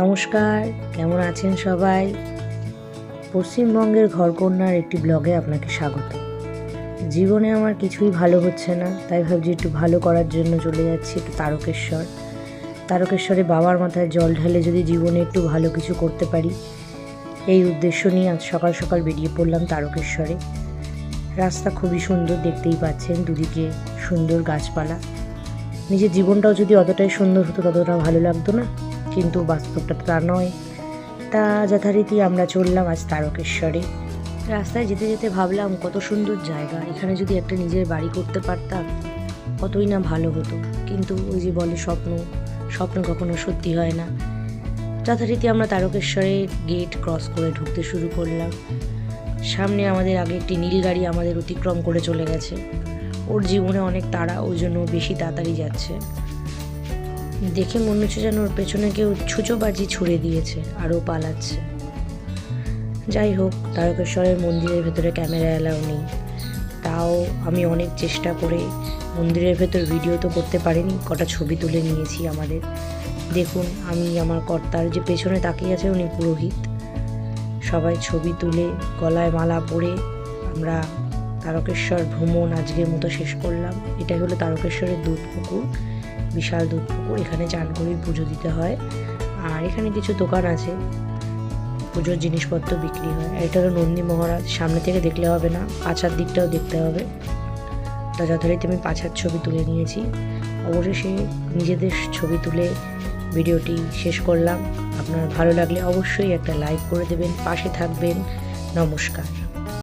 নমস্কার, কেমন আছেন সবাই? পশ্চিমবঙ্গের ঘরকন্যার একটি ব্লগে আপনাকে স্বাগত। জীবনে আমার কিছুই ভালো হচ্ছে না, তাই ভাবছি একটু ভালো করার জন্য চলে যাচ্ছি একটু তারকেশ্বরে বাবার মাথায় জল ঢালে যদি জীবনে একটু ভালো কিছু করতে পারি, এই উদ্দেশ্য নিয়ে আজ সকাল সকাল বেরিয়ে পড়লাম তারকেশ্বরে। রাস্তা খুবই সুন্দর, দেখতেই পাচ্ছেন, দুদিকে সুন্দর গাছপালা। নিজের জীবনটাও যদি অতটাই সুন্দর হতো ততটা ভালো লাগতো না, কিন্তু বাস্তবটা তা নয়। তা যথারীতি আমরা চললাম আজ তারকেশ্বরে। রাস্তায় যেতে যেতে ভাবলাম কত সুন্দর জায়গা, এখানে যদি একটা নিজের বাড়ি করতে পারতাম কতই না ভালো হতো। কিন্তু ওই যে বলে স্বপ্ন কখনো সত্যি হয় না। যথারীতি আমরা তারকেশ্বরে গেট ক্রস করে ঢুকতে শুরু করলাম। সামনে আমাদের আগে একটি নীল গাড়ি আমাদের অতিক্রম করে চলে গেছে। ওর জীবনে অনেক তাড়া, ওই জন্য বেশি তাড়াতাড়ি যাচ্ছে। দেখে মনে হচ্ছে যেন ওর পেছনে কেউ ছুঁচোবাজি ছুড়ে দিয়েছে আর ও পালাচ্ছে। যাই হোক, তারকেশ্বরের মন্দিরের ভেতরে ক্যামেরা অ্যালাউ নেই, তাও আমি অনেক চেষ্টা করে মন্দিরের ভেতর ভিডিও তো করতে পারিনি, কটা ছবি তুলে নিয়েছি আমাদের। দেখুন, আমি আমার কর্তার যে পেছনে তাকিয়ে আছে উনি পুরোহিত। সবাই ছবি তুলে গলায় মালা পরে আমরা তারকেশ্বর ভ্রমণ আজকের মতো শেষ করলাম। এটাই হলো তারকেশ্বরের দুধ পুকুর, বিশাল দুধ পুকুর। এখানে চান করেই পুজো দিতে হয়। আর এখানে কিছু দোকান আছে, পুজোর জিনিসপত্র বিক্রি হয়। এটা হলো নন্দী মহারাজ, সামনে থেকে দেখলে হবে না, পাছার দিকটাও দেখতে হবে। তা যথারীতি আমি পাছার ছবি তুলে নিয়েছি। অবশেষে নিজেদের ছবি তুলে ভিডিওটি শেষ করলাম। আপনার ভালো লাগলে অবশ্যই একটা লাইক করে দেবেন, পাশে থাকবেন। নমস্কার।